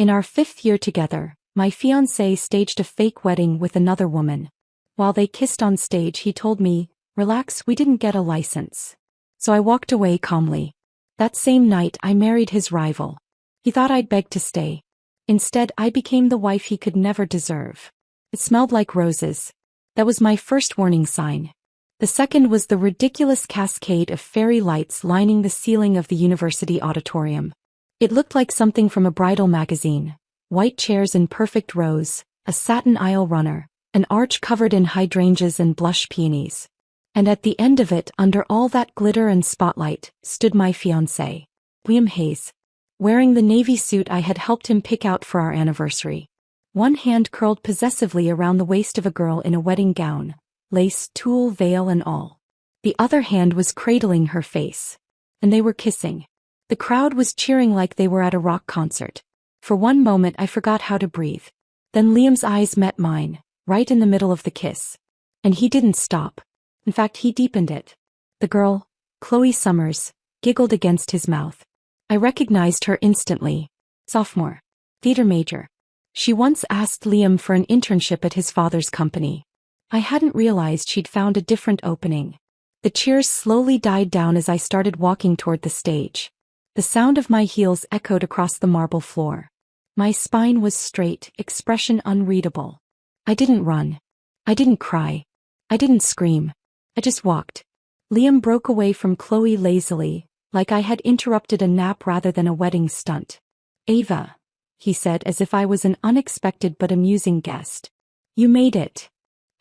In our 5th year together, my fiancé staged a fake wedding with another woman. While they kissed on stage, he told me, "Relax, we didn't get a license." So I walked away calmly. That same night I married his rival. He thought I'd beg to stay. Instead, I became the wife he could never deserve. It smelled like roses. That was my first warning sign. The second was the ridiculous cascade of fairy lights lining the ceiling of the university auditorium. It looked like something from a bridal magazine. White chairs in perfect rows, a satin aisle runner, an arch covered in hydrangeas and blush peonies. And at the end of it, under all that glitter and spotlight, stood my fiancé, Liam Hayes, wearing the navy suit I had helped him pick out for our anniversary. One hand curled possessively around the waist of a girl in a wedding gown, lace, tulle, veil and all. The other hand was cradling her face. And they were kissing. The crowd was cheering like they were at a rock concert. For one moment I forgot how to breathe. Then Liam's eyes met mine, right in the middle of the kiss. And he didn't stop. In fact, he deepened it. The girl, Chloe Summers, giggled against his mouth. I recognized her instantly. Sophomore. Theater major. She once asked Liam for an internship at his father's company. I hadn't realized she'd found a different opening. The cheers slowly died down as I started walking toward the stage. The sound of my heels echoed across the marble floor. My spine was straight, expression unreadable. I didn't run. I didn't cry. I didn't scream. I just walked. Liam broke away from Chloe lazily, like I had interrupted a nap rather than a wedding stunt. "Ava," he said as if I was an unexpected but amusing guest. "You made it."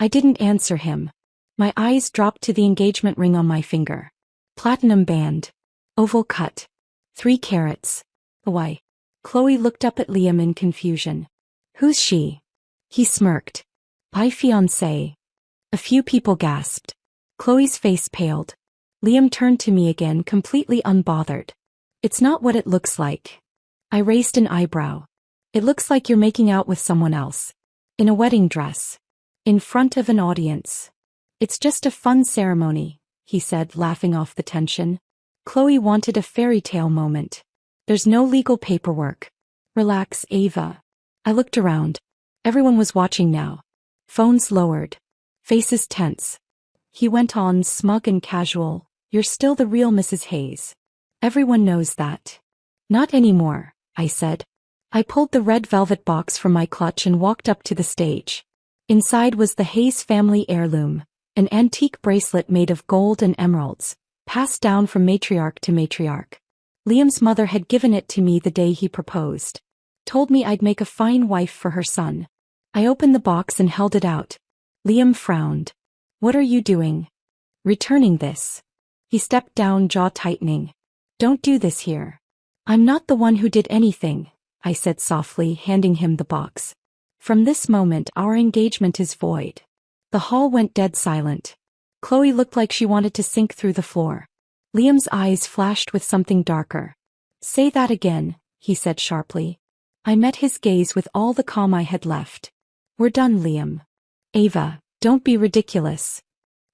I didn't answer him. My eyes dropped to the engagement ring on my finger. Platinum band. Oval cut. 3 carats. Why? Chloe looked up at Liam in confusion. "Who's she?" He smirked. "My fiancé." A few people gasped. Chloe's face paled. Liam turned to me again, completely unbothered. "It's not what it looks like." I raised an eyebrow. "It looks like you're making out with someone else. In a wedding dress. In front of an audience." "It's just a fun ceremony," he said, laughing off the tension. Chloe wanted a fairy tale moment. "There's no legal paperwork." "Relax, Ava." I looked around. Everyone was watching now. Phones lowered. Faces tense. He went on, smug and casual. "You're still the real Mrs. Hayes. Everyone knows that." "Not anymore," I said. I pulled the red velvet box from my clutch and walked up to the stage. Inside was the Hayes family heirloom, an antique bracelet made of gold and emeralds, passed down from matriarch to matriarch. Liam's mother had given it to me the day he proposed. Told me I'd make a fine wife for her son. I opened the box and held it out. Liam frowned. "What are you doing?" "Returning this." He stepped down, jaw tightening. "Don't do this here." "I'm not the one who did anything," I said softly, handing him the box. "From this moment our engagement is void." The hall went dead silent. Chloe looked like she wanted to sink through the floor. Liam's eyes flashed with something darker. "Say that again," he said sharply. I met his gaze with all the calm I had left. "We're done, Liam." "Ava, don't be ridiculous."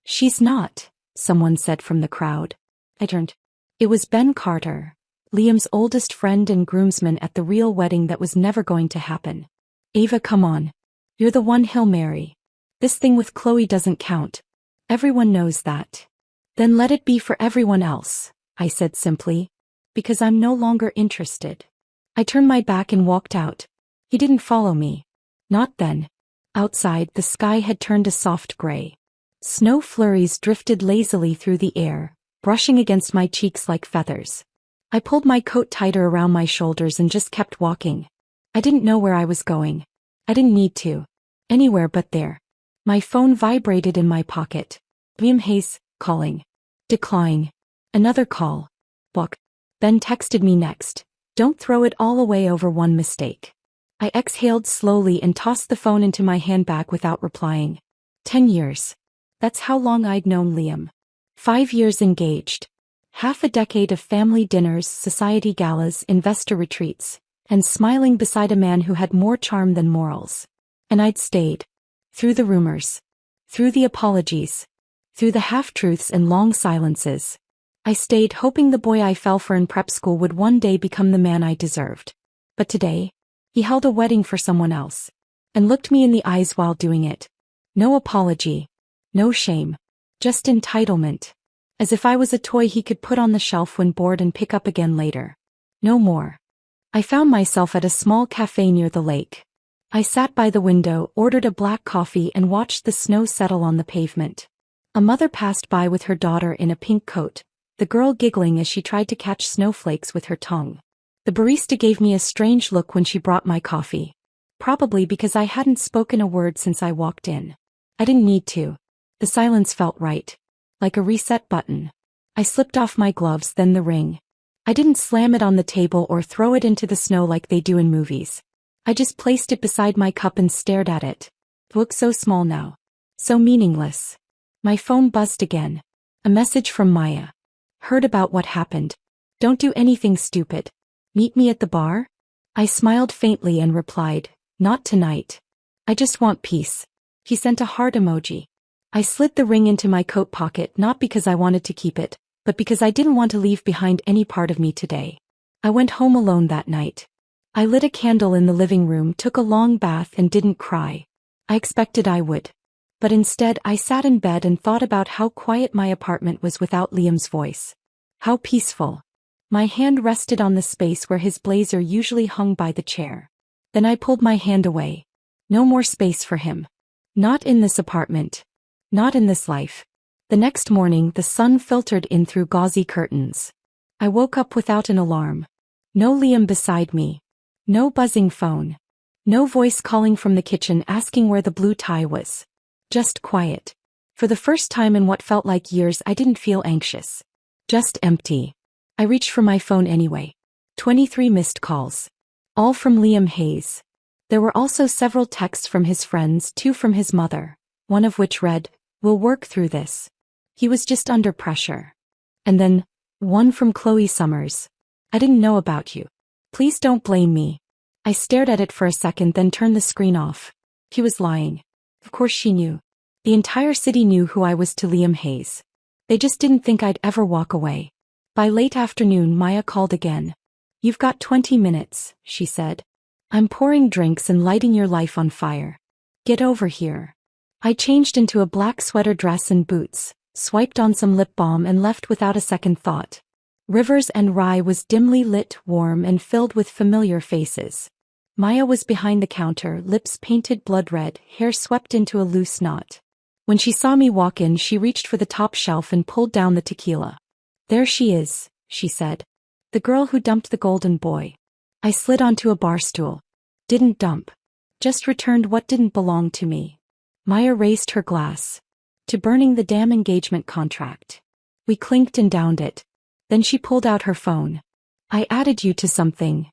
"She's not," someone said from the crowd. I turned. It was Ben Carter, Liam's oldest friend and groomsman at the real wedding that was never going to happen. "Ava, come on. You're the one he'll marry. This thing with Chloe doesn't count. Everyone knows that." "Then let it be for everyone else," I said simply. "Because I'm no longer interested." I turned my back and walked out. He didn't follow me. Not then. Outside, the sky had turned a soft gray. Snow flurries drifted lazily through the air, brushing against my cheeks like feathers. I pulled my coat tighter around my shoulders and just kept walking. I didn't know where I was going. I didn't need to. Anywhere but there. My phone vibrated in my pocket. Liam Hayes, calling. Decline. Another call. Walk. Ben texted me next. "Don't throw it all away over one mistake." I exhaled slowly and tossed the phone into my handbag without replying. 10 years. That's how long I'd known Liam. 5 years engaged. Half a decade of family dinners, society galas, investor retreats, and smiling beside a man who had more charm than morals. And I'd stayed. Through the rumors. Through the apologies. Through the half-truths and long silences. I stayed hoping the boy I fell for in prep school would one day become the man I deserved. But today, He held a wedding for someone else. And looked me in the eyes while doing it. No apology. No shame. Just entitlement. As if I was a toy he could put on the shelf when bored and pick up again later. No more. I found myself at a small cafe near the lake. I sat by the window, ordered a black coffee and watched the snow settle on the pavement. A mother passed by with her daughter in a pink coat, the girl giggling as she tried to catch snowflakes with her tongue. The barista gave me a strange look when she brought my coffee. Probably because I hadn't spoken a word since I walked in. I didn't need to. The silence felt right. Like a reset button. I slipped off my gloves, then the ring. I didn't slam it on the table or throw it into the snow like they do in movies. I just placed it beside my cup and stared at it. It looked so small now. So meaningless. My phone buzzed again. A message from Maya. Heard about what happened. Don't do anything stupid. Meet me at the bar? I smiled faintly and replied, not tonight. I just want peace. He sent a heart emoji. I slid the ring into my coat pocket not because I wanted to keep it, but because I didn't want to leave behind any part of me today. I went home alone that night. I lit a candle in the living room, took a long bath and didn't cry. I expected I would. But instead I sat in bed and thought about how quiet my apartment was without Liam's voice. How peaceful. My hand rested on the space where his blazer usually hung by the chair. Then I pulled my hand away. No more space for him. Not in this apartment. Not in this life. The next morning the sun filtered in through gauzy curtains. I woke up without an alarm. No Liam beside me. No buzzing phone. No voice calling from the kitchen asking where the blue tie was. Just quiet. For the first time in what felt like years I didn't feel anxious. Just empty. I reached for my phone anyway. 23 missed calls. All from Liam Hayes. There were also several texts from his friends, 2 from his mother, one of which read, "We'll work through this. He was just under pressure." And then, one from Chloe Summers. "I didn't know about you. Please don't blame me." I stared at it for a second then turned the screen off. He was lying. Of course she knew. The entire city knew who I was to Liam Hayes. They just didn't think I'd ever walk away. By late afternoon Maya called again. "You've got 20 minutes, she said. "I'm pouring drinks and lighting your life on fire. Get over here." I changed into a black sweater dress and boots, swiped on some lip balm and left without a second thought. Rivers and Rye was dimly lit, warm and filled with familiar faces. Maya was behind the counter, lips painted blood red, hair swept into a loose knot. When she saw me walk in she reached for the top shelf and pulled down the tequila. "There she is," she said. "The girl who dumped the golden boy." I slid onto a bar stool. "Didn't dump. Just returned what didn't belong to me." Maya raised her glass. "To burning the damn engagement contract." We clinked and downed it. Then she pulled out her phone. "I added you to something."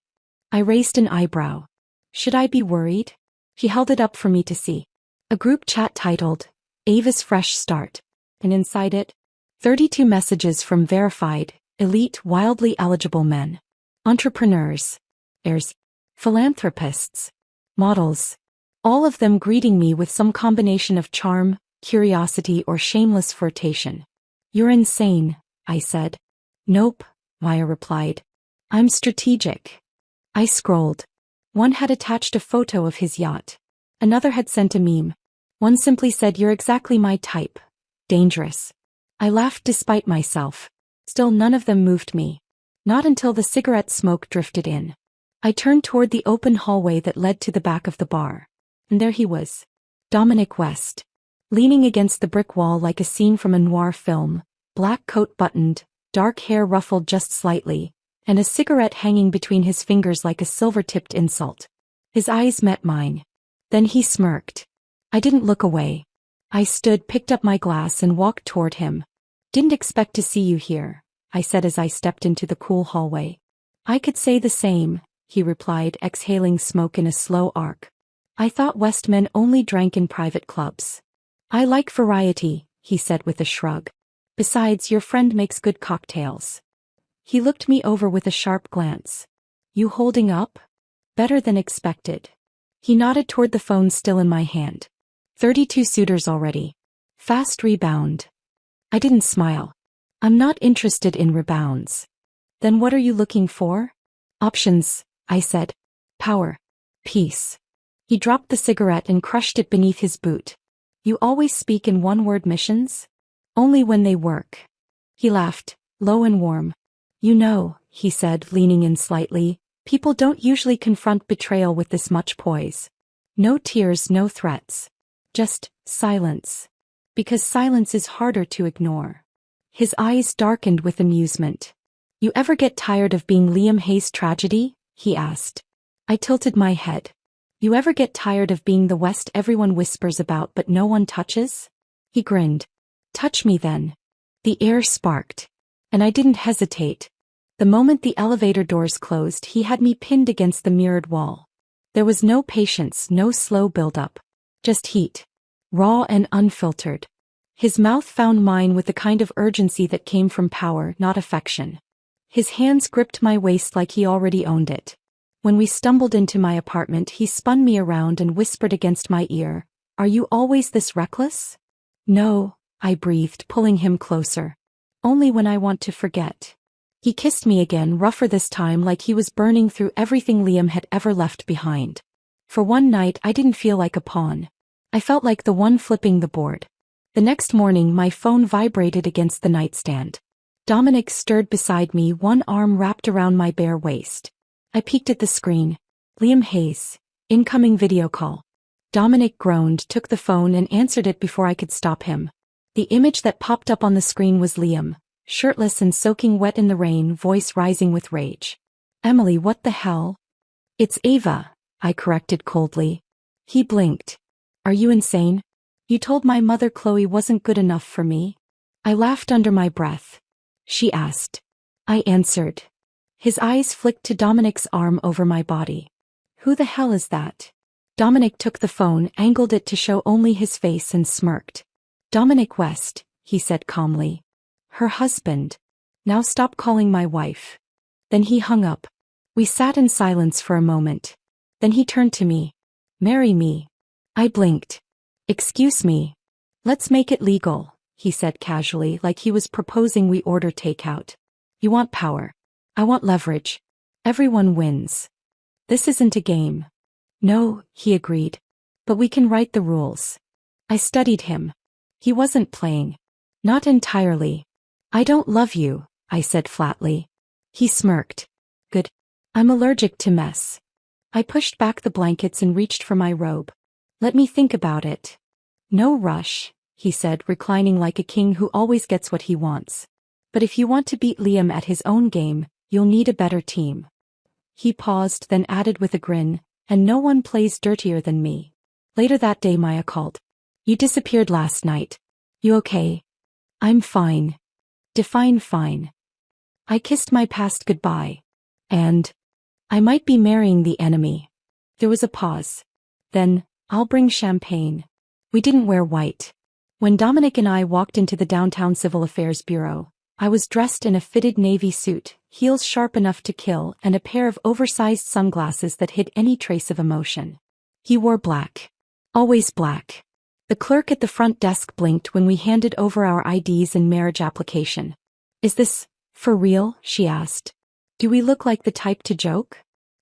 I raised an eyebrow. "Should I be worried?" She held it up for me to see. A group chat titled, "Ava's Fresh Start." And inside it, 32 messages from verified, elite, wildly eligible men. Entrepreneurs. Heirs. Philanthropists. Models. All of them greeting me with some combination of charm, curiosity or shameless flirtation. "You're insane," I said. "Nope," Maya replied. "I'm strategic." I scrolled. One had attached a photo of his yacht. Another had sent a meme. One simply said, "You're exactly my type. Dangerous." I laughed despite myself. Still none of them moved me. Not until the cigarette smoke drifted in. I turned toward the open hallway that led to the back of the bar. And there he was. Dominic West. Leaning against the brick wall like a scene from a noir film, black coat buttoned, dark hair ruffled just slightly, and a cigarette hanging between his fingers like a silver-tipped insult. His eyes met mine. Then he smirked. I didn't look away. I stood, picked up my glass and walked toward him. "Didn't expect to see you here," I said as I stepped into the cool hallway. "I could say the same," he replied, exhaling smoke in a slow arc. "I thought West men only drank in private clubs." "I like variety," he said with a shrug. "Besides, your friend makes good cocktails." He looked me over with a sharp glance. "You holding up?" "Better than expected." He nodded toward the phone still in my hand. 32 suitors already. Fast rebound. I didn't smile. "I'm not interested in rebounds." "Then what are you looking for?" "Options," I said. "Power." Peace. He dropped the cigarette and crushed it beneath his boot. You always speak in one-word missions? Only when they work. He laughed, low and warm. You know, he said, leaning in slightly, people don't usually confront betrayal with this much poise. No tears, no threats. Just silence. Because silence is harder to ignore. His eyes darkened with amusement. You ever get tired of being Liam Hayes' tragedy? He asked. I tilted my head. You ever get tired of being the West everyone whispers about but no one touches? He grinned. Touch me then. The air sparked. And I didn't hesitate. The moment the elevator doors closed, he had me pinned against the mirrored wall. There was no patience, no slow build-up. Just heat. Raw and unfiltered. His mouth found mine with the kind of urgency that came from power, not affection. His hands gripped my waist like he already owned it. When we stumbled into my apartment, he spun me around and whispered against my ear, Are you always this reckless? No, I breathed, pulling him closer. Only when I want to forget. He kissed me again, rougher this time, like he was burning through everything Liam had ever left behind. For one night, I didn't feel like a pawn. I felt like the one flipping the board. The next morning, my phone vibrated against the nightstand. Dominic stirred beside me, one arm wrapped around my bare waist. I peeked at the screen. Liam Hayes. Incoming video call. Dominic groaned, took the phone and answered it before I could stop him. The image that popped up on the screen was Liam, shirtless and soaking wet in the rain, voice rising with rage. Emily, what the hell? It's Ava, I corrected coldly. He blinked. Are you insane? You told my mother Chloe wasn't good enough for me? I laughed under my breath. She asked. I answered. His eyes flicked to Dominic's arm over my body. Who the hell is that? Dominic took the phone, angled it to show only his face and smirked. Dominic West, he said calmly. Her husband. Now stop calling my wife. Then he hung up. We sat in silence for a moment. Then he turned to me. Marry me. I blinked. Excuse me. Let's make it legal, he said casually, like he was proposing we order takeout. You want power. I want leverage. Everyone wins. This isn't a game. No, he agreed. But we can write the rules. I studied him. He wasn't playing. Not entirely. I don't love you, I said flatly. He smirked. Good. I'm allergic to mess. I pushed back the blankets and reached for my robe. Let me think about it. No rush, he said, reclining like a king who always gets what he wants. But if you want to beat Liam at his own game, you'll need a better team. He paused, then added with a grin, and no one plays dirtier than me. Later that day, Maya called. You disappeared last night. You okay? I'm fine. Define fine. I kissed my past goodbye. And I might be marrying the enemy. There was a pause. Then, I'll bring champagne. We didn't wear white. When Dominic and I walked into the downtown Civil Affairs Bureau, I was dressed in a fitted navy suit, heels sharp enough to kill, and a pair of oversized sunglasses that hid any trace of emotion. He wore black. Always black. The clerk at the front desk blinked when we handed over our IDs and marriage application. Is this for real? She asked. Do we look like the type to joke?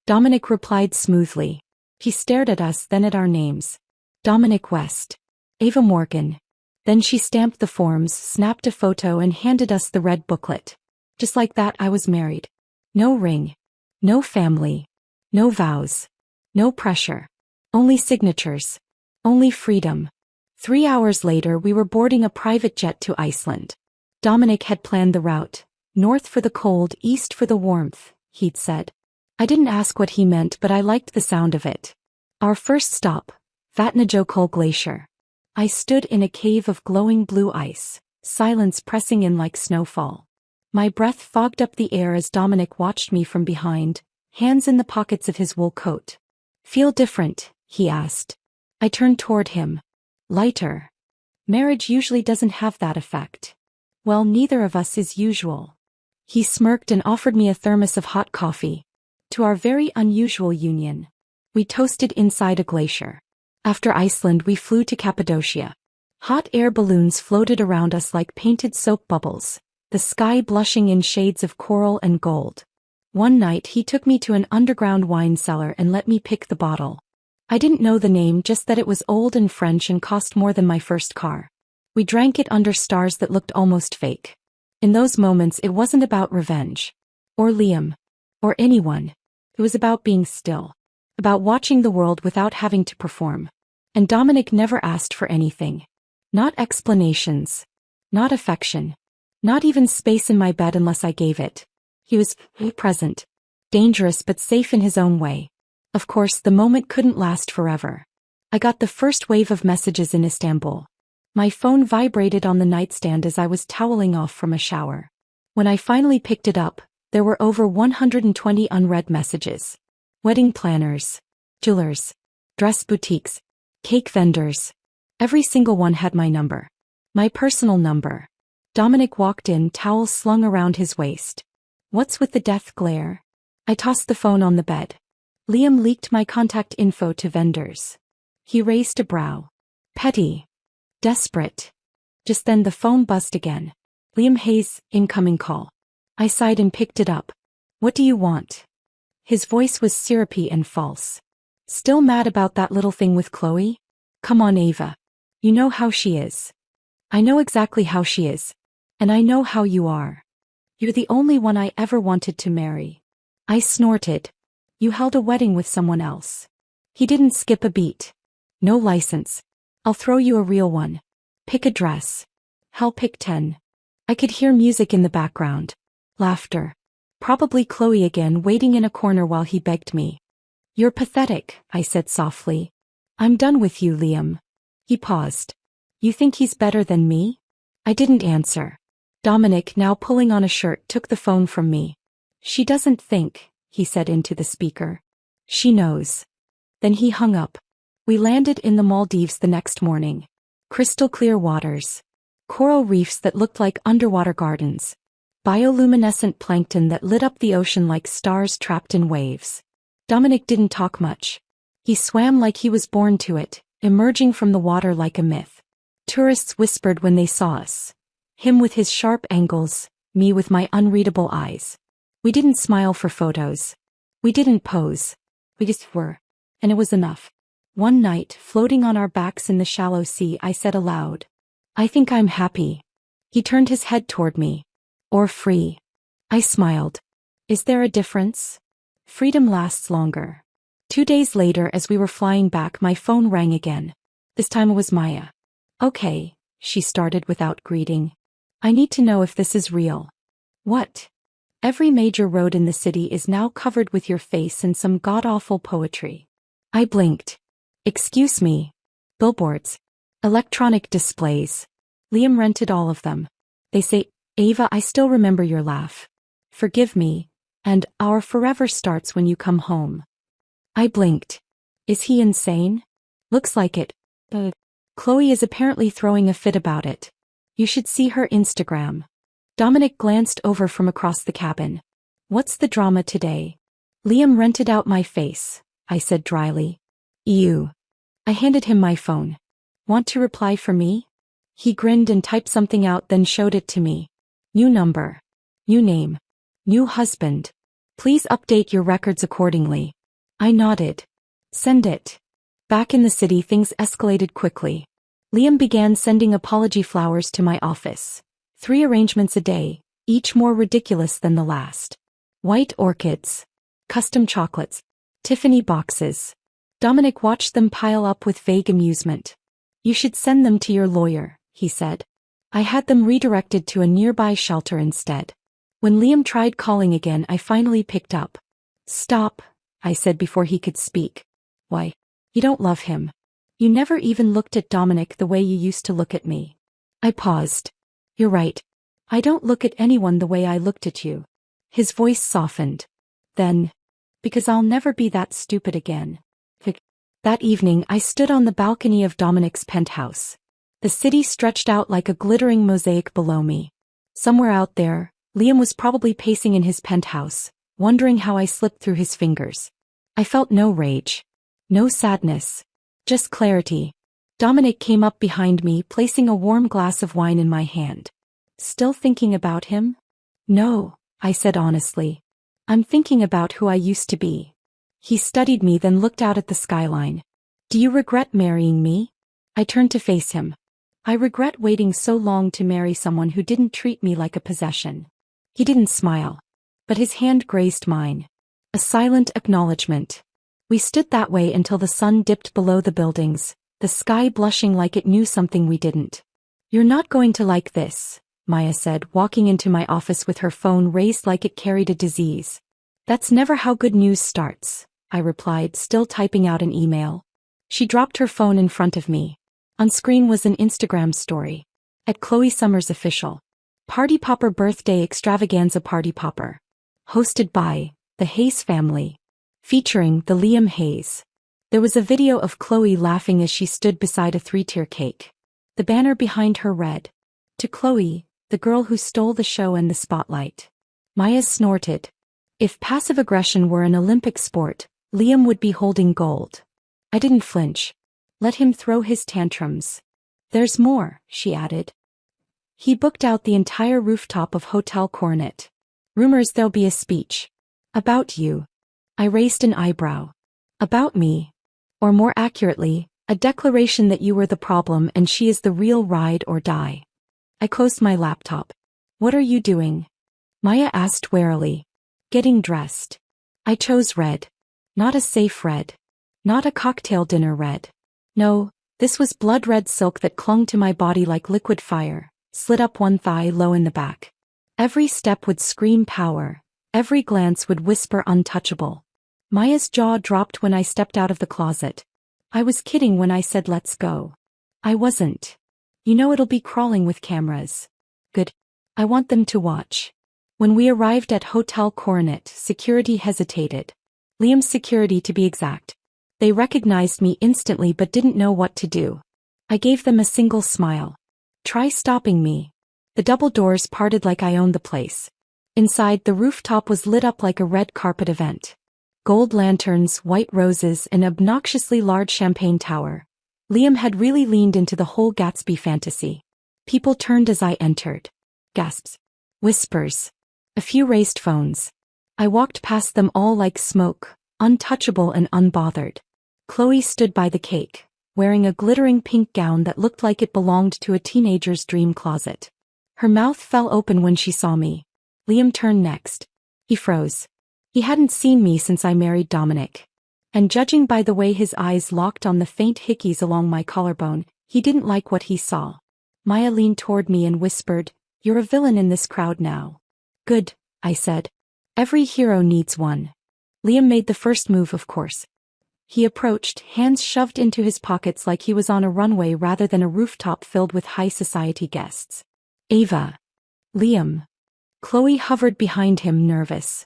Dominic replied smoothly. He stared at us, then at our names. Dominic West. Ava Morgan. Then she stamped the forms, snapped a photo, and handed us the red booklet. Just like that, I was married. No ring. No family. No vows. No pressure. Only signatures. Only freedom. 3 hours later, we were boarding a private jet to Iceland. Dominic had planned the route. North for the cold, east for the warmth, he'd said. I didn't ask what he meant, but I liked the sound of it. Our first stop, Vatnajökull Glacier. I stood in a cave of glowing blue ice, silence pressing in like snowfall. My breath fogged up the air as Dominic watched me from behind, hands in the pockets of his wool coat. Feel different, he asked. I turned toward him. Lighter. Marriage usually doesn't have that effect. Well, neither of us is usual. He smirked and offered me a thermos of hot coffee. To our very unusual union. We toasted inside a glacier. After Iceland, we flew to Cappadocia. Hot air balloons floated around us like painted soap bubbles, the sky blushing in shades of coral and gold. One night he took me to an underground wine cellar and let me pick the bottle. I didn't know the name, just that it was old and French and cost more than my first car. We drank it under stars that looked almost fake. In those moments it wasn't about revenge. Or Liam. Or anyone. It was about being still. About watching the world without having to perform. And Dominic never asked for anything. Not explanations. Not affection. Not even space in my bed unless I gave it. He was present. Dangerous but safe in his own way. Of course, the moment couldn't last forever. I got the first wave of messages in Istanbul. My phone vibrated on the nightstand as I was toweling off from a shower. When I finally picked it up, there were over 120 unread messages. Wedding planners, jewelers, dress boutiques, cake vendors. Every single one had my number. My personal number. Dominic walked in, towel slung around his waist. What's with the death glare? I tossed the phone on the bed. Liam leaked my contact info to vendors. He raised a brow. Petty. Desperate. Just then the phone buzzed again. Liam Hayes, incoming call. I sighed and picked it up. What do you want? His voice was syrupy and false. Still mad about that little thing with Chloe? Come on, Ava. You know how she is. I know exactly how she is. And I know how you are. You're the only one I ever wanted to marry. I snorted. You held a wedding with someone else. He didn't skip a beat. No license. I'll throw you a real one. Pick a dress. Hell, pick 10. I could hear music in the background. Laughter. Probably Chloe again, waiting in a corner while he begged me. You're pathetic, I said softly. I'm done with you, Liam. He paused. You think he's better than me? I didn't answer. Dominic, now pulling on a shirt, took the phone from me. She doesn't think, he said into the speaker. She knows. Then he hung up. We landed in the Maldives the next morning. Crystal clear waters. Coral reefs that looked like underwater gardens. Bioluminescent plankton that lit up the ocean like stars trapped in waves. Dominic didn't talk much. He swam like he was born to it, emerging from the water like a myth. Tourists whispered when they saw us. Him with his sharp angles, me with my unreadable eyes. We didn't smile for photos. We didn't pose. We just were. And it was enough. One night, floating on our backs in the shallow sea, I said aloud, I think I'm happy. He turned his head toward me. Or free. I smiled. Is there a difference? Freedom lasts longer. 2 days later, as we were flying back, my phone rang again. This time it was Maya. Okay, she started without greeting. I need to know if this is real. What? Every major road in the city is now covered with your face and some god-awful poetry. I blinked. Excuse me. Billboards. Electronic displays. Liam rented all of them. They say, Ava, I still remember your laugh. Forgive me. And our forever starts when you come home. I blinked. Is he insane? Looks like it. Chloe is apparently throwing a fit about it. You should see her Instagram. Dominic glanced over from across the cabin. What's the drama today? Liam rented out my face, I said dryly. Ew. I handed him my phone. Want to reply for me? He grinned and typed something out, then showed it to me. New number. New name. New husband. Please update your records accordingly. I nodded. Send it. Back in the city, things escalated quickly. Liam began sending apology flowers to my office. 3 arrangements a day, each more ridiculous than the last. White orchids. Custom chocolates. Tiffany boxes. Dominic watched them pile up with vague amusement. You should send them to your lawyer, he said. I had them redirected to a nearby shelter instead. When Liam tried calling again, I finally picked up. Stop, I said before he could speak. Why? You don't love him. You never even looked at Dominic the way you used to look at me. I paused. You're right. I don't look at anyone the way I looked at you. His voice softened. Then, because I'll never be that stupid again. That evening, I stood on the balcony of Dominic's penthouse. The city stretched out like a glittering mosaic below me. Somewhere out there, Liam was probably pacing in his penthouse, wondering how I slipped through his fingers. I felt no rage. No sadness. Just clarity. Dominic came up behind me, placing a warm glass of wine in my hand. Still thinking about him? No, I said honestly. I'm thinking about who I used to be. He studied me, then looked out at the skyline. Do you regret marrying me? I turned to face him. I regret waiting so long to marry someone who didn't treat me like a possession. He didn't smile, but his hand grazed mine. A silent acknowledgement. We stood that way until the sun dipped below the buildings, the sky blushing like it knew something we didn't. You're not going to like this, Maya said, walking into my office with her phone raised like it carried a disease. That's never how good news starts, I replied, still typing out an email. She dropped her phone in front of me. On screen was an Instagram story. At Chloe Summers Official. Party Popper Birthday Extravaganza Party Popper. Hosted by the Hayes family. Featuring the Liam Hayes. There was a video of Chloe laughing as she stood beside a 3-tier cake. The banner behind her read, "To Chloe, the girl who stole the show and the spotlight." Maya snorted. If passive aggression were an Olympic sport, Liam would be holding gold. I didn't flinch. Let him throw his tantrums. There's more, she added. He booked out the entire rooftop of Hotel Coronet. Rumors there'll be a speech. About you. I raised an eyebrow. About me. Or more accurately, a declaration that you were the problem and she is the real ride or die. I closed my laptop. What are you doing? Maya asked warily. Getting dressed. I chose red. Not a safe red. Not a cocktail dinner red. No, this was blood red silk that clung to my body like liquid fire, slid up one thigh low in the back. Every step would scream power. Every glance would whisper untouchable. Maya's jaw dropped when I stepped out of the closet. I was kidding when I said let's go. I wasn't. You know it'll be crawling with cameras. Good. I want them to watch. When we arrived at Hotel Coronet, security hesitated. Liam's security to be exact. They recognized me instantly but didn't know what to do. I gave them a single smile. Try stopping me. The double doors parted like I owned the place. Inside, the rooftop was lit up like a red carpet event. Gold lanterns, white roses, an obnoxiously large champagne tower. Liam had really leaned into the whole Gatsby fantasy. People turned as I entered. Gasps. Whispers. A few raised phones. I walked past them all like smoke, untouchable and unbothered. Chloe stood by the cake, wearing a glittering pink gown that looked like it belonged to a teenager's dream closet. Her mouth fell open when she saw me. Liam turned next. He froze. He hadn't seen me since I married Dominic. And judging by the way his eyes locked on the faint hickeys along my collarbone, he didn't like what he saw. Maya leaned toward me and whispered, "You're a villain in this crowd now." Good, I said. Every hero needs one. Liam made the first move, of course. He approached, hands shoved into his pockets like he was on a runway rather than a rooftop filled with high society guests. Ava. Liam. Chloe hovered behind him, nervous.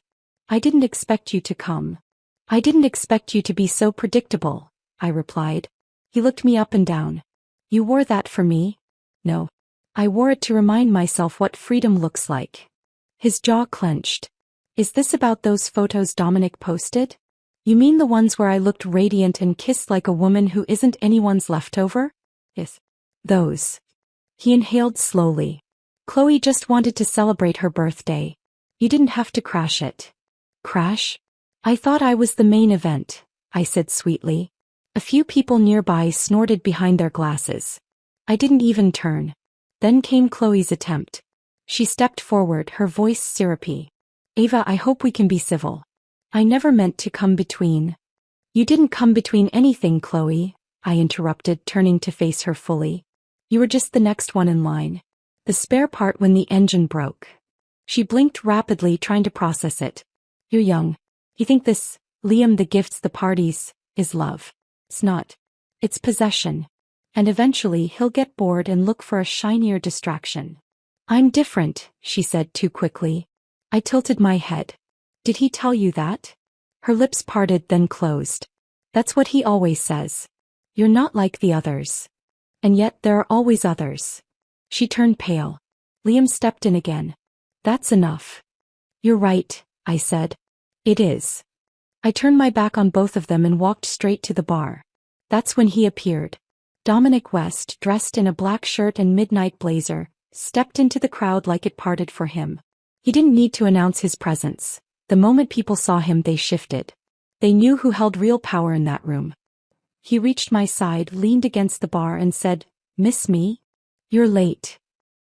I didn't expect you to come. I didn't expect you to be so predictable, I replied. He looked me up and down. You wore that for me? No. I wore it to remind myself what freedom looks like. His jaw clenched. Is this about those photos Dominic posted? You mean the ones where I looked radiant and kissed like a woman who isn't anyone's leftover? Yes. Those. He inhaled slowly. Chloe just wanted to celebrate her birthday. You didn't have to crash it. Crash? I thought I was the main event, I said sweetly. A few people nearby snorted behind their glasses. I didn't even turn. Then came Chloe's attempt. She stepped forward, her voice syrupy. Ava, I hope we can be civil. I never meant to come between. You didn't come between anything, Chloe, I interrupted, turning to face her fully. You were just the next one in line. The spare part when the engine broke. She blinked rapidly, trying to process it. You're young. You think this, Liam, the gifts, the parties, is love. It's not. It's possession. And eventually he'll get bored and look for a shinier distraction. I'm different, she said too quickly. I tilted my head. Did he tell you that? Her lips parted, then closed. That's what he always says. You're not like the others. And yet there are always others. She turned pale. Liam stepped in again. That's enough. You're right, I said. It is. I turned my back on both of them and walked straight to the bar. That's when he appeared. Dominic West, dressed in a black shirt and midnight blazer, stepped into the crowd like it parted for him. He didn't need to announce his presence. The moment people saw him, they shifted. They knew who held real power in that room. He reached my side, leaned against the bar and said, "Miss me? You're late."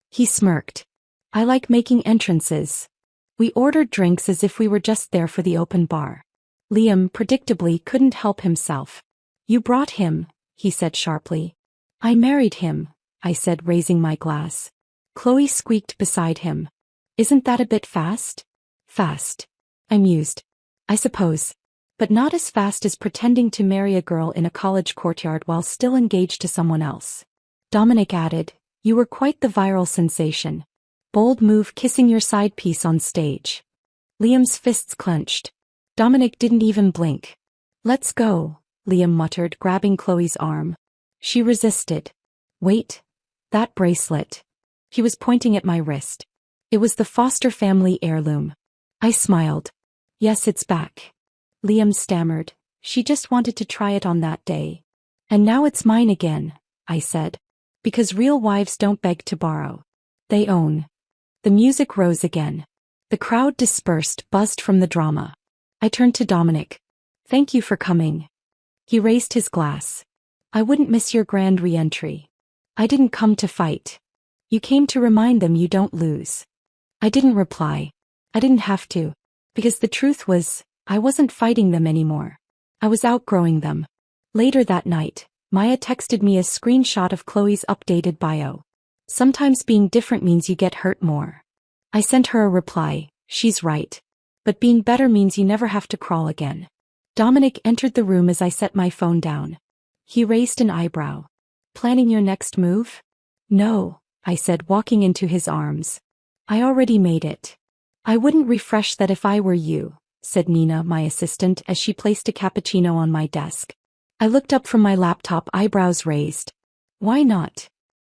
He smirked. "I like making entrances." We ordered drinks as if we were just there for the open bar. Liam, predictably, couldn't help himself. "You brought him," he said sharply. "I married him," I said, raising my glass. Chloe squeaked beside him. "Isn't that a bit fast?" "Fast," I mused. "I suppose. But not as fast as pretending to marry a girl in a college courtyard while still engaged to someone else." Dominic added, "You were quite the viral sensation. Bold move, kissing your side piece on stage." Liam's fists clenched. Dominic didn't even blink. "Let's go," Liam muttered, grabbing Chloe's arm. She resisted. "Wait. That bracelet." He was pointing at my wrist. It was the Foster family heirloom. I smiled. "Yes, it's back." Liam stammered. "She just wanted to try it on that day. And now it's mine again," I said. "Because real wives don't beg to borrow. They own." The music rose again. The crowd dispersed, buzzed from the drama. I turned to Dominic. "Thank you for coming." He raised his glass. "I wouldn't miss your grand re-entry." "I didn't come to fight. You came to remind them you don't lose." I didn't reply. I didn't have to. Because the truth was, I wasn't fighting them anymore. I was outgrowing them. Later that night, Maya texted me a screenshot of Chloe's updated bio. "Sometimes being different means you get hurt more." I sent her a reply, "She's right. But being better means you never have to crawl again." Dominic entered the room as I set my phone down. He raised an eyebrow. "Planning your next move?" "No," I said, walking into his arms. "I already made it." "I wouldn't refresh that if I were you," said Nina, my assistant, as she placed a cappuccino on my desk. I looked up from my laptop, eyebrows raised. "Why not?"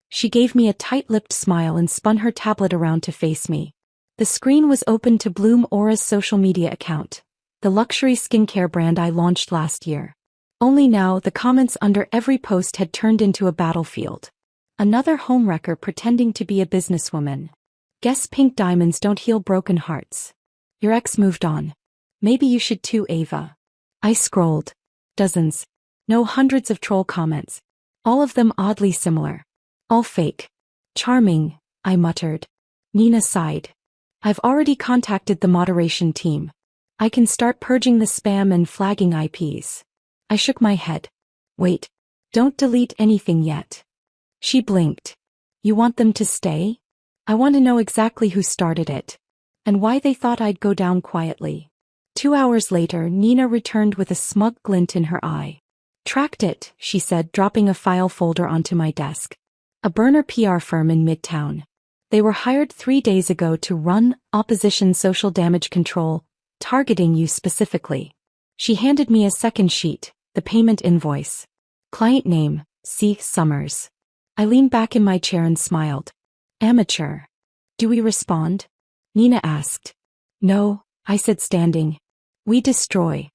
She gave me a tight-lipped smile and spun her tablet around to face me. The screen was open to Bloom Aura's social media account, the luxury skincare brand I launched last year. Only now, the comments under every post had turned into a battlefield. Another homewrecker pretending to be a businesswoman. Guess pink diamonds don't heal broken hearts. Your ex moved on. Maybe you should too, Ava. I scrolled. Dozens. No, hundreds of troll comments. All of them oddly similar. All fake. "Charming," I muttered. Nina sighed. "I've already contacted the moderation team. I can start purging the spam and flagging IPs." I shook my head. "Wait. Don't delete anything yet." She blinked. "You want them to stay?" "I want to know exactly who started it. And why they thought I'd go down quietly." 2 hours later, Nina returned with a smug glint in her eye. "Tracked it," she said, dropping a file folder onto my desk. "A burner PR firm in Midtown. They were hired 3 days ago to run opposition social damage control, targeting you specifically." She handed me a second sheet, the payment invoice. Client name, C. Summers. I leaned back in my chair and smiled. "Amateur. Do we respond?" Nina asked. "No," I said, standing. "We destroy."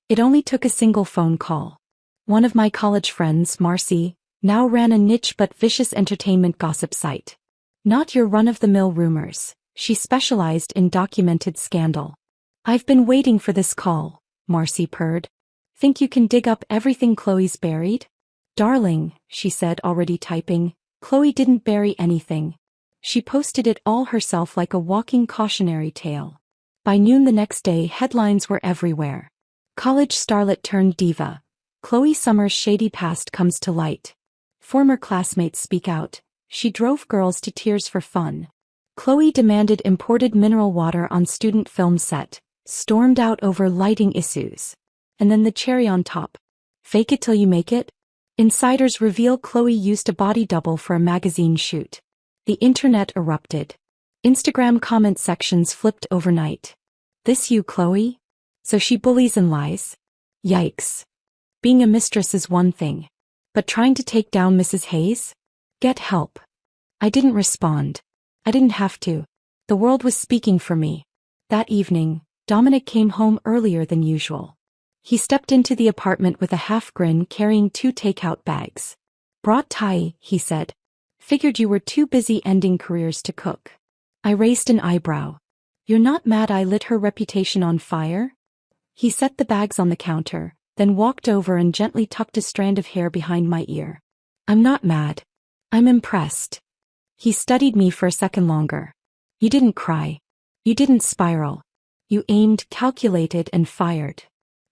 It only took a single phone call. One of my college friends, Marcy, now ran a niche but vicious entertainment gossip site. Not your run-of-the-mill rumors. She specialized in documented scandal. "I've been waiting for this call," Marcy purred. "Think you can dig up everything Chloe's buried?" "Darling," she said, already typing, "Chloe didn't bury anything. She posted it all herself like a walking cautionary tale." By noon the next day, headlines were everywhere. College starlet turned diva. Chloe Summers' shady past comes to light. Former classmates speak out. She drove girls to tears for fun. Chloe demanded imported mineral water on student film set, stormed out over lighting issues. And then the cherry on top. Fake it till you make it? Insiders reveal Chloe used a body double for a magazine shoot. The internet erupted. Instagram comment sections flipped overnight. "This you, Chloe? So she bullies and lies?" Yikes. Being a mistress is one thing. But trying to take down Mrs. Hayes? Get help. I didn't respond. I didn't have to. The world was speaking for me. That evening, Dominic came home earlier than usual. He stepped into the apartment with a half grin, carrying 2 takeout bags. "Brought Thai," he said. "Figured you were too busy ending careers to cook." I raised an eyebrow. You're not mad I lit her reputation on fire? He set the bags on the counter, then walked over and gently tucked a strand of hair behind my ear. I'm not mad. I'm impressed. He studied me for a second longer. You didn't cry. You didn't spiral. You aimed, calculated, and fired.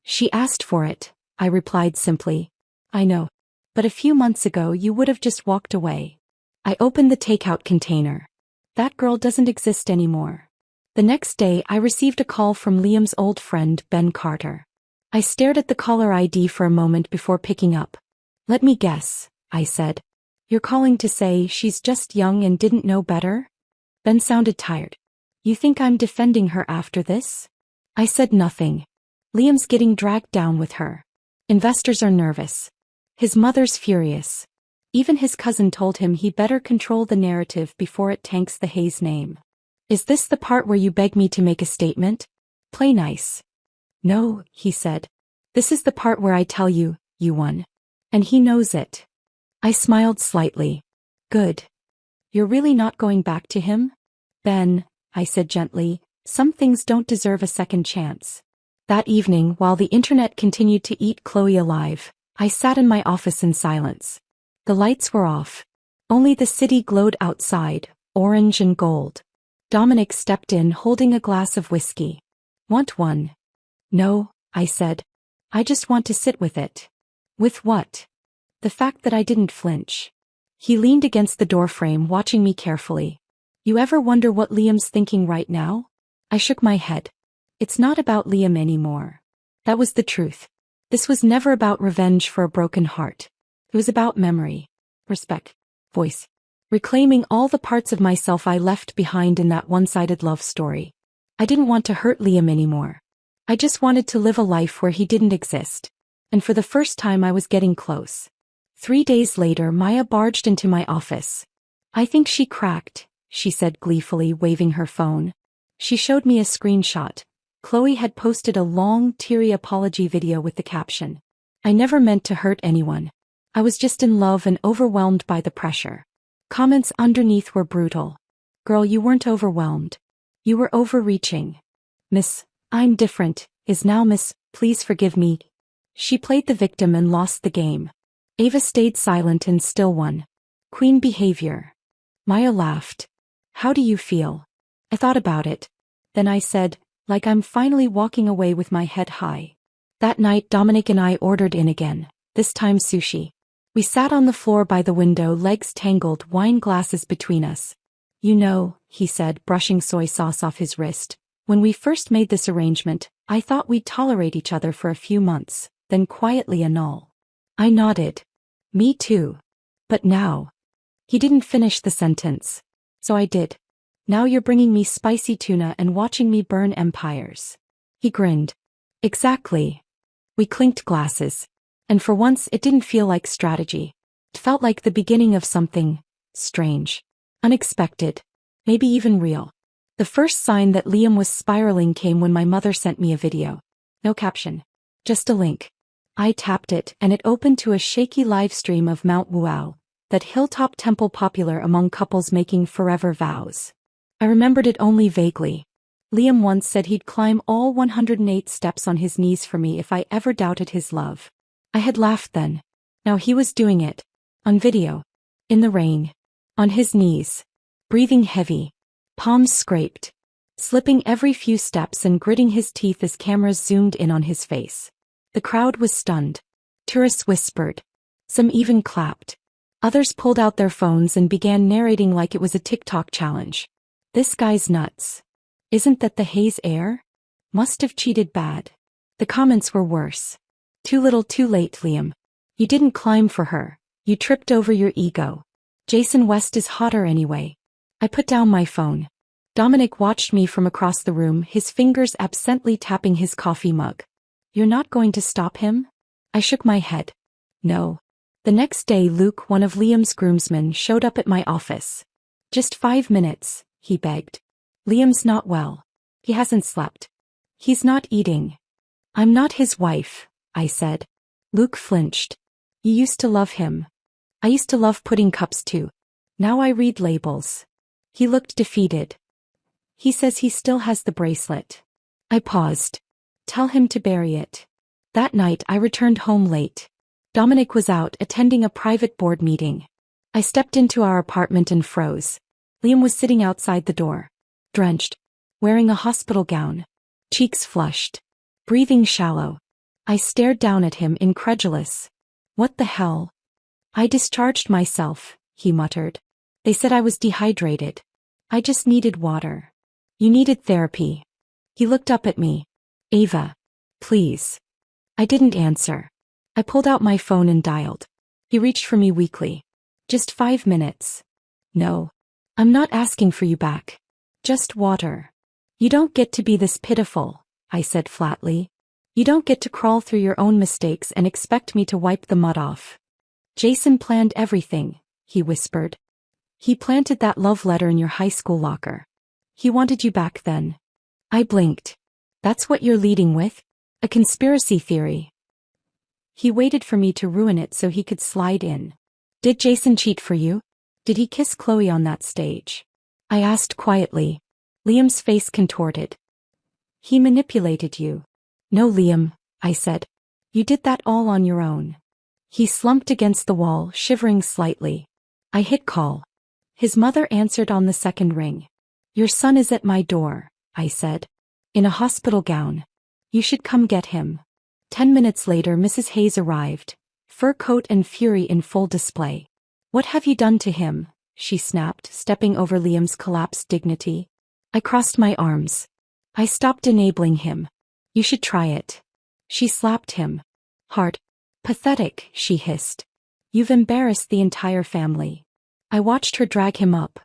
She asked for it, I replied simply. I know. But a few months ago you would have just walked away. I opened the takeout container. That girl doesn't exist anymore. The next day I received a call from Liam's old friend, Ben Carter. I stared at the caller ID for a moment before picking up. Let me guess, I said. You're calling to say she's just young and didn't know better? Ben sounded tired. You think I'm defending her after this? I said nothing. Liam's getting dragged down with her. Investors are nervous. His mother's furious. Even his cousin told him he better control the narrative before it tanks the Hayes name. Is this the part where you beg me to make a statement? Play nice. No, he said. This is the part where I tell you, you won. And he knows it. I smiled slightly. Good. You're really not going back to him? Ben, I said gently, some things don't deserve a second chance. That evening, while the internet continued to eat Chloe alive, I sat in my office in silence. The lights were off. Only the city glowed outside, orange and gold. Dominic stepped in holding a glass of whiskey. Want one? No, I said. I just want to sit with it. With what? The fact that I didn't flinch. He leaned against the doorframe watching me carefully. You ever wonder what Liam's thinking right now? I shook my head. It's not about Liam anymore. That was the truth. This was never about revenge for a broken heart. It was about memory, respect, voice. Reclaiming all the parts of myself I left behind in that one-sided love story. I didn't want to hurt Liam anymore. I just wanted to live a life where he didn't exist. And for the first time I was getting close. 3 days later Maya barged into my office. I think she cracked, she said gleefully, waving her phone. She showed me a screenshot. Chloe had posted a long, teary apology video with the caption, I never meant to hurt anyone. I was just in love and overwhelmed by the pressure. Comments underneath were brutal. Girl, you weren't overwhelmed. You were overreaching. Miss, I'm different, is now Miss, please forgive me. She played the victim and lost the game. Ava stayed silent and still won. Queen behavior. Maya laughed. How do you feel? I thought about it. Then I said, like I'm finally walking away with my head high. That night Dominic and I ordered in again, this time sushi. We sat on the floor by the window, legs tangled, wine glasses between us. You know, he said, brushing soy sauce off his wrist, when we first made this arrangement, I thought we'd tolerate each other for a few months, then quietly annul. I nodded. Me too. But now. He didn't finish the sentence. So I did. Now you're bringing me spicy tuna and watching me burn empires. He grinned. Exactly. We clinked glasses. And for once it didn't feel like strategy. It felt like the beginning of something strange, unexpected, maybe even real. The first sign that Liam was spiraling came when my mother sent me a video. No caption. Just a link. I tapped it and it opened to a shaky live stream of Mount Wuao, that hilltop temple popular among couples making forever vows. I remembered it only vaguely. Liam once said he'd climb all 108 steps on his knees for me if I ever doubted his love. I had laughed then. Now he was doing it. On video. In the rain. On his knees. Breathing heavy. Palms scraped. Slipping every few steps and gritting his teeth as cameras zoomed in on his face. The crowd was stunned. Tourists whispered. Some even clapped. Others pulled out their phones and began narrating like it was a TikTok challenge. This guy's nuts. Isn't that the Hayes heir? Must have cheated bad. The comments were worse. Too little too late, Liam. You didn't climb for her. You tripped over your ego. Jason West is hotter anyway. I put down my phone. Dominic watched me from across the room, his fingers absently tapping his coffee mug. You're not going to stop him? I shook my head. No. The next day Luke, one of Liam's groomsmen, showed up at my office. Just 5 minutes, he begged. Liam's not well. He hasn't slept. He's not eating. I'm not his wife, I said. Luke flinched. You used to love him. I used to love pudding cups too. Now I read labels. He looked defeated. He says he still has the bracelet. I paused. Tell him to bury it. That night I returned home late. Dominic was out attending a private board meeting. I stepped into our apartment and froze. Liam was sitting outside the door. Drenched. Wearing a hospital gown. Cheeks flushed. Breathing shallow. I stared down at him incredulous. What the hell? I discharged myself, he muttered. They said I was dehydrated. I just needed water. You needed therapy. He looked up at me. Ava. Please. I didn't answer. I pulled out my phone and dialed. He reached for me weakly. Just 5 minutes. No. I'm not asking for you back. Just water. You don't get to be this pitiful, I said flatly. You don't get to crawl through your own mistakes and expect me to wipe the mud off. Jason planned everything, he whispered. He planted that love letter in your high school locker. He wanted you back then. I blinked. That's what you're leading with? A conspiracy theory. He waited for me to ruin it so he could slide in. Did Jason cheat for you? Did he kiss Chloe on that stage? I asked quietly. Liam's face contorted. He manipulated you. No, Liam, I said. You did that all on your own. He slumped against the wall, shivering slightly. I hit call. His mother answered on the second ring. Your son is at my door, I said. In a hospital gown. You should come get him. 10 minutes later Mrs. Hayes arrived, fur coat and fury in full display. What have you done to him? She snapped, stepping over Liam's collapsed dignity. I crossed my arms. I stopped enabling him. You should try it. She slapped him. Hard. Pathetic, she hissed. You've embarrassed the entire family. I watched her drag him up.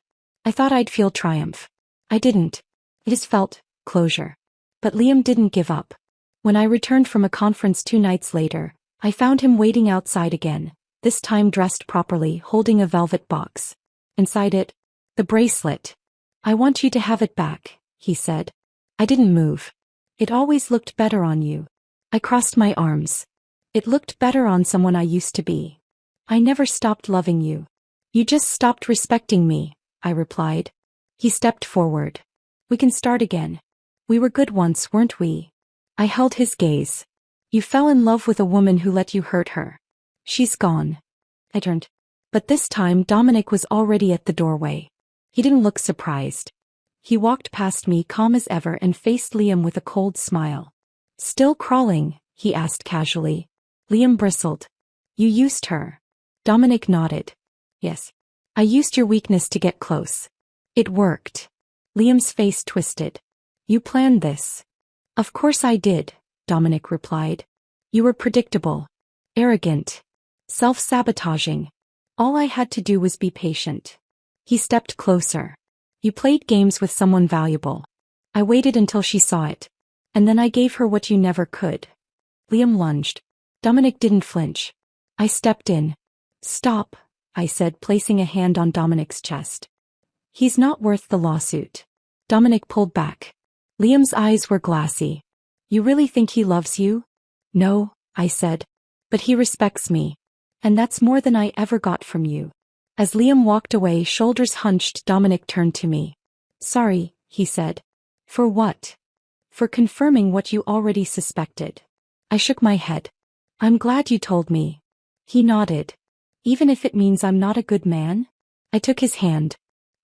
I thought I'd feel triumph. I didn't. It just felt closure. But Liam didn't give up. When I returned from a conference 2 nights later, I found him waiting outside again, this time dressed properly, holding a velvet box. Inside it, the bracelet. I want you to have it back, he said. I didn't move. It always looked better on you. I crossed my arms. It looked better on someone I used to be. I never stopped loving you. You just stopped respecting me, I replied. He stepped forward. We can start again. We were good once, weren't we? I held his gaze. You fell in love with a woman who let you hurt her. She's gone. I turned. But this time Dominic was already at the doorway. He didn't look surprised. He walked past me calm as ever and faced Liam with a cold smile. Still crawling? He asked casually. Liam bristled. You used her. Dominic nodded. Yes. I used your weakness to get close. It worked. Liam's face twisted. You planned this. Of course I did, Dominic replied. You were predictable. Arrogant. Self-sabotaging. All I had to do was be patient. He stepped closer. You played games with someone valuable. I waited until she saw it. And then I gave her what you never could. Liam lunged. Dominic didn't flinch. I stepped in. Stop, I said, placing a hand on Dominic's chest. He's not worth the lawsuit. Dominic pulled back. Liam's eyes were glassy. You really think he loves you? No, I said. But he respects me. And that's more than I ever got from you. As Liam walked away, shoulders hunched, Dominic turned to me. Sorry, he said. For what? For confirming what you already suspected. I shook my head. I'm glad you told me. He nodded. Even if it means I'm not a good man? I took his hand.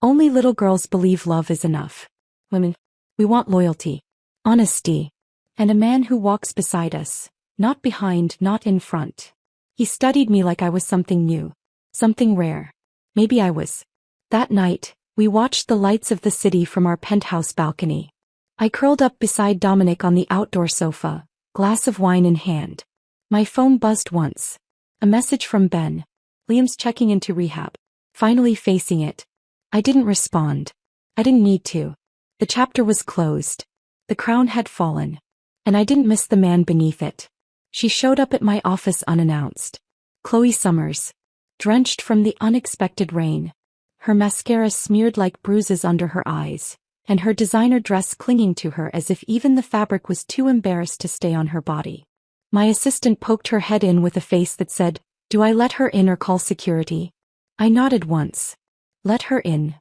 Only little girls believe love is enough. Women, we want loyalty, honesty, and a man who walks beside us, not behind, not in front. He studied me like I was something new, something rare. Maybe I was. That night, we watched the lights of the city from our penthouse balcony. I curled up beside Dominic on the outdoor sofa, glass of wine in hand. My phone buzzed once. A message from Ben. Liam's checking into rehab. Finally facing it. I didn't respond. I didn't need to. The chapter was closed. The crown had fallen. And I didn't miss the man beneath it. She showed up at my office unannounced. Chloe Summers. Drenched from the unexpected rain. Her mascara smeared like bruises under her eyes, and her designer dress clinging to her as if even the fabric was too embarrassed to stay on her body. My assistant poked her head in with a face that said, "Do I let her in or call security?" I nodded once. Let her in.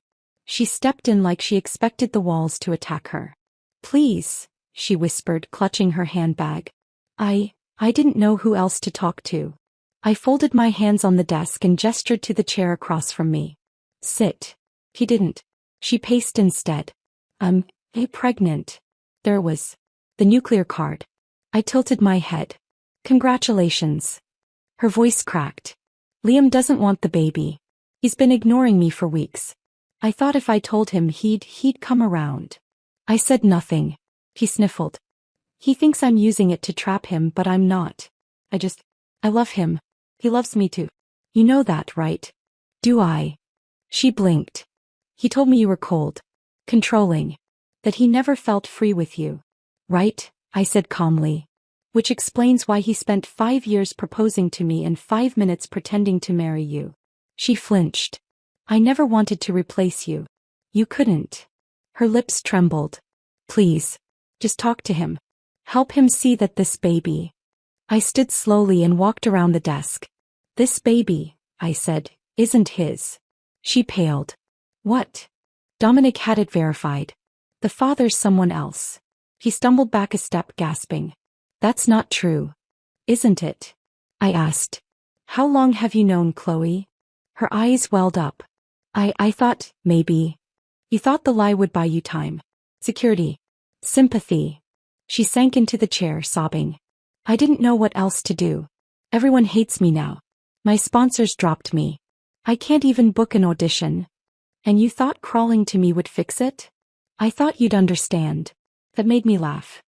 She stepped in like she expected the walls to attack her. Please, she whispered, clutching her handbag. I didn't know who else to talk to. I folded my hands on the desk and gestured to the chair across from me. Sit. He didn't. She paced instead. Pregnant. There was the nuclear card. I tilted my head. Congratulations. Her voice cracked. Liam doesn't want the baby. He's been ignoring me for weeks. I thought if I told him he'd come around. I said nothing. He sniffled. He thinks I'm using it to trap him, but I'm not. I love him. He loves me too. You know that, right? Do I? She blinked. He told me you were cold. Controlling. That he never felt free with you. Right? I said calmly. Which explains why he spent 5 years proposing to me and 5 minutes pretending to marry you. She flinched. I never wanted to replace you. You couldn't. Her lips trembled. Please. Just talk to him. Help him see that this baby. I stood slowly and walked around the desk. This baby, I said, isn't his. She paled. What? Dominic had it verified. The father's someone else. He stumbled back a step, gasping. That's not true. Isn't it? I asked. How long have you known Chloe? Her eyes welled up. I thought, maybe. You thought the lie would buy you time. Security. Sympathy. She sank into the chair, sobbing. I didn't know what else to do. Everyone hates me now. My sponsors dropped me. I can't even book an audition. And you thought crawling to me would fix it? I thought you'd understand. That made me laugh.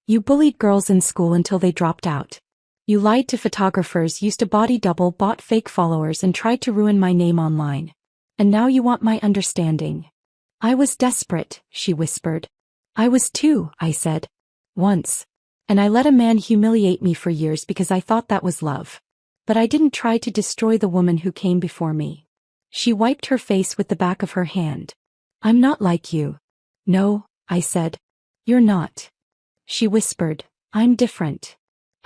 You bullied girls in school until they dropped out. You lied to photographers, used a body double, bought fake followers, and tried to ruin my name online. And now you want my understanding. I was desperate, she whispered. I was too, I said. Once. And I let a man humiliate me for years because I thought that was love. But I didn't try to destroy the woman who came before me. She wiped her face with the back of her hand. I'm not like you. No, I said. You're not. She whispered, I'm different.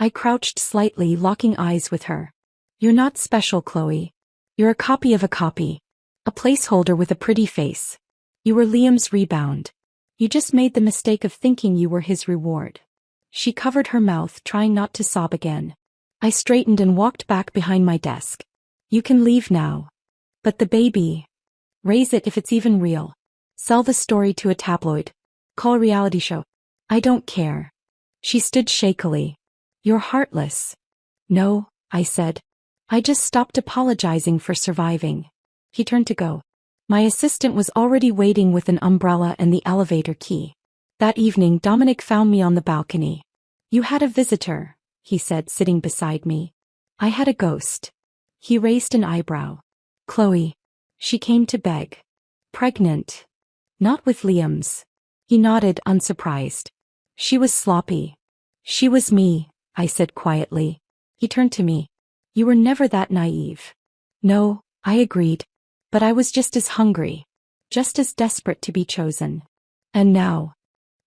I crouched slightly, locking eyes with her. You're not special, Chloe. You're a copy of a copy. A placeholder with a pretty face. You were Liam's rebound. You just made the mistake of thinking you were his reward. She covered her mouth, trying not to sob again. I straightened and walked back behind my desk. You can leave now. But the baby. Raise it if it's even real. Sell the story to a tabloid. Call a reality show. I don't care. She stood shakily. You're heartless. No, I said. I just stopped apologizing for surviving. He turned to go. My assistant was already waiting with an umbrella and the elevator key. That evening, Dominic found me on the balcony. You had a visitor, he said, sitting beside me. I had a ghost. He raised an eyebrow. Chloe. She came to beg. Pregnant. Not with Liam's. He nodded, unsurprised. She was sloppy. She was me, I said quietly. He turned to me. You were never that naive. No, I agreed. But I was just as hungry. Just as desperate to be chosen. And now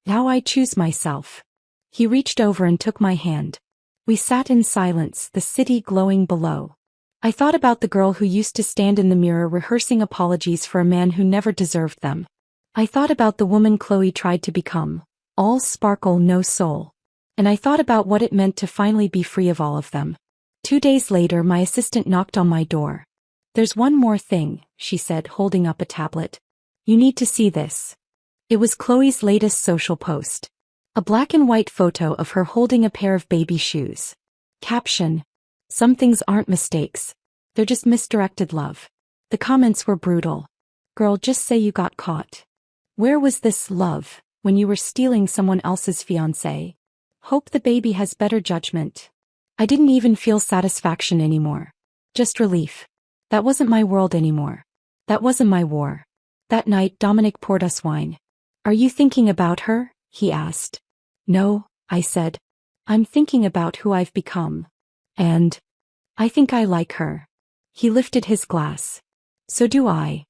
I choose myself. He reached over and took my hand. We sat in silence, the city glowing below. I thought about the girl who used to stand in the mirror rehearsing apologies for a man who never deserved them. I thought about the woman Chloe tried to become. All sparkle, no soul. And I thought about what it meant to finally be free of all of them. 2 days later, my assistant knocked on my door. There's one more thing, she said, holding up a tablet. You need to see this. It was Chloe's latest social post. A black and white photo of her holding a pair of baby shoes. Caption. Some things aren't mistakes. They're just misdirected love. The comments were brutal. Girl, just say you got caught. Where was this love when you were stealing someone else's fiancé? Hope the baby has better judgment. I didn't even feel satisfaction anymore. Just relief. That wasn't my world anymore. That wasn't my war. That night, Dominic poured us wine. Are you thinking about her? He asked. No, I said. I'm thinking about who I've become. And I think I like her. He lifted his glass. So do I.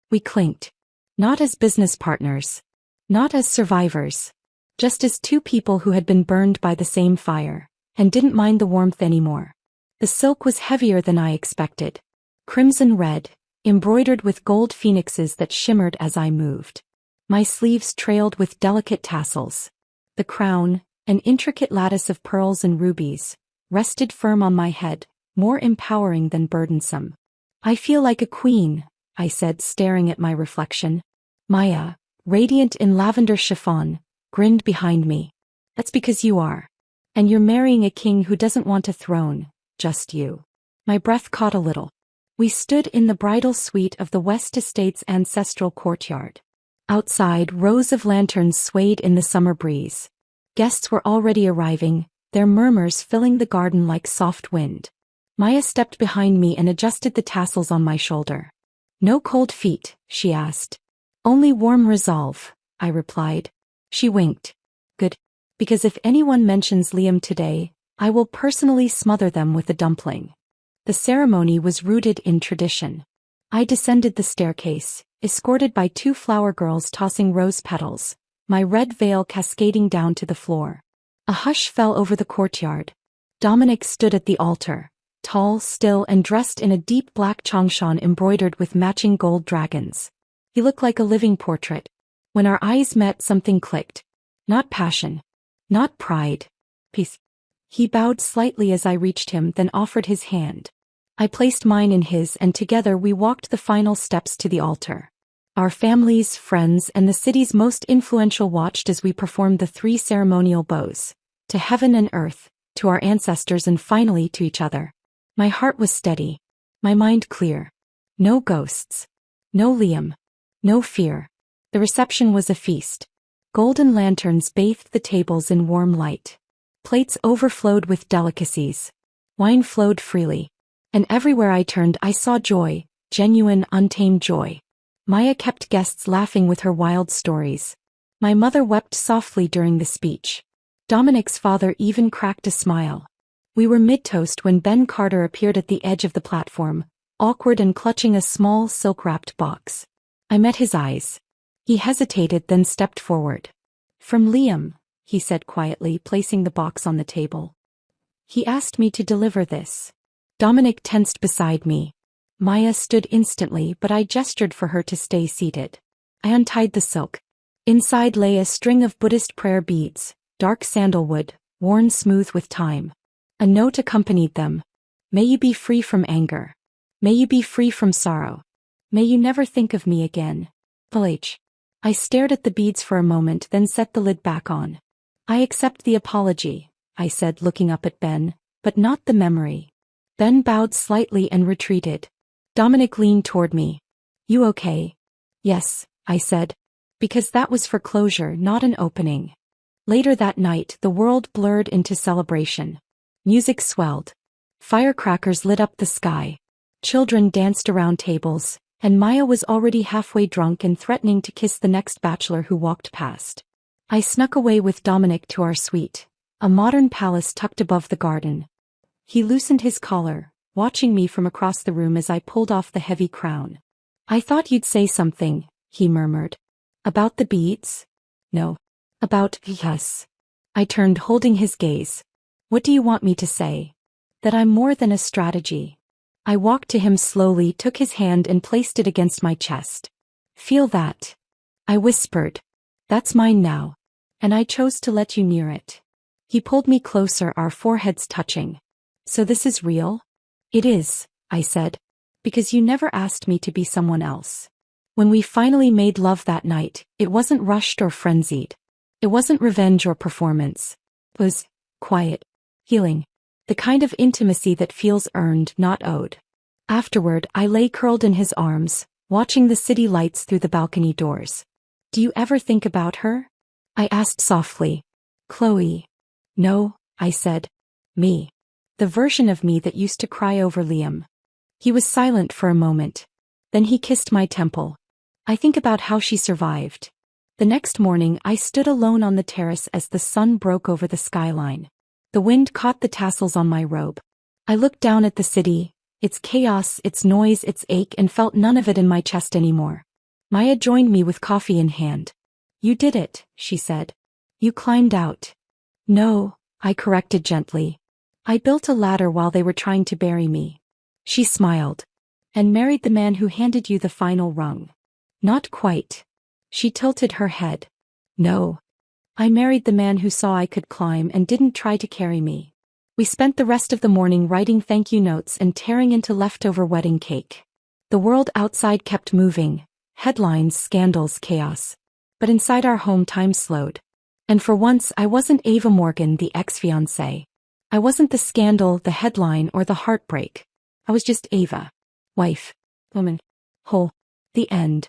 We clinked. Not as business partners. Not as survivors. Just as two people who had been burned by the same fire, and didn't mind the warmth anymore. The silk was heavier than I expected. Crimson red, embroidered with gold phoenixes that shimmered as I moved. My sleeves trailed with delicate tassels. The crown, an intricate lattice of pearls and rubies, rested firm on my head, more empowering than burdensome. I feel like a queen, I said, staring at my reflection. Maya, radiant in lavender chiffon, grinned behind me. That's because you are. And you're marrying a king who doesn't want a throne, just you. My breath caught a little. We stood in the bridal suite of the West Estate's ancestral courtyard. Outside, rows of lanterns swayed in the summer breeze. Guests were already arriving, their murmurs filling the garden like soft wind. Maya stepped behind me and adjusted the tassels on my shoulder. No cold feet, she asked. Only warm resolve, I replied. She winked. Good. Because if anyone mentions Liam today, I will personally smother them with a dumpling. The ceremony was rooted in tradition. I descended the staircase, escorted by 2 flower girls tossing rose petals, my red veil cascading down to the floor. A hush fell over the courtyard. Dominic stood at the altar, tall, still, and dressed in a deep black changshan embroidered with matching gold dragons. He looked like a living portrait. When our eyes met, something clicked. Not passion. Not pride. Peace. He bowed slightly as I reached him, then offered his hand. I placed mine in his, and together we walked the final steps to the altar. Our families, friends, and the city's most influential watched as we performed the 3 ceremonial bows. To heaven and earth, to our ancestors, and finally to each other. My heart was steady. My mind clear. No ghosts. No Liam. No fear. The reception was a feast. Golden lanterns bathed the tables in warm light. Plates overflowed with delicacies. Wine flowed freely. And everywhere I turned I saw joy, genuine, untamed joy. Maya kept guests laughing with her wild stories. My mother wept softly during the speech. Dominic's father even cracked a smile. We were mid-toast when Ben Carter appeared at the edge of the platform, awkward and clutching a small silk-wrapped box. I met his eyes. He hesitated, then stepped forward. From Liam, he said quietly, placing the box on the table. He asked me to deliver this. Dominic tensed beside me. Maya stood instantly, but I gestured for her to stay seated. I untied the silk. Inside lay a string of Buddhist prayer beads, dark sandalwood, worn smooth with time. A note accompanied them. May you be free from anger. May you be free from sorrow. May you never think of me again. PH. I stared at the beads for a moment, then set the lid back on. I accept the apology, I said, looking up at Ben, but not the memory. Ben bowed slightly and retreated. Dominic leaned toward me. You okay? Yes, I said. Because that was for closure, not an opening. Later that night, the world blurred into celebration. Music swelled. Firecrackers lit up the sky. Children danced around tables, and Maya was already halfway drunk and threatening to kiss the next bachelor who walked past. I snuck away with Dominic to our suite, a modern palace tucked above the garden. He loosened his collar, watching me from across the room as I pulled off the heavy crown. I thought you'd say something, he murmured. About the beads? No. About us. I turned, holding his gaze. What do you want me to say? That I'm more than a strategy. I walked to him slowly, took his hand and placed it against my chest. Feel that? I whispered. That's mine now. And I chose to let you near it. He pulled me closer, our foreheads touching. So this is real? It is, I said. Because you never asked me to be someone else. When we finally made love that night, it wasn't rushed or frenzied. It wasn't revenge or performance. It was quiet, healing. The kind of intimacy that feels earned, not owed. Afterward, I lay curled in his arms, watching the city lights through the balcony doors. Do you ever think about her? I asked softly. Chloe. No, I said. Me. The version of me that used to cry over Liam. He was silent for a moment. Then he kissed my temple. I think about how she survived. The next morning, I stood alone on the terrace as the sun broke over the skyline. The wind caught the tassels on my robe. I looked down at the city, its chaos, its noise, its ache, and felt none of it in my chest anymore. Maya joined me with coffee in hand. You did it, she said. You climbed out. No, I corrected gently. I built a ladder while they were trying to bury me. She smiled. And married the man who handed you the final rung. Not quite. She tilted her head. No. I married the man who saw I could climb and didn't try to carry me. We spent the rest of the morning writing thank you notes and tearing into leftover wedding cake. The world outside kept moving. Headlines, scandals, chaos. But inside our home time slowed. And for once I wasn't Ava Morgan, the ex-fiancée. I wasn't the scandal, the headline, or the heartbreak. I was just Ava. Wife. Woman. Whole. The end.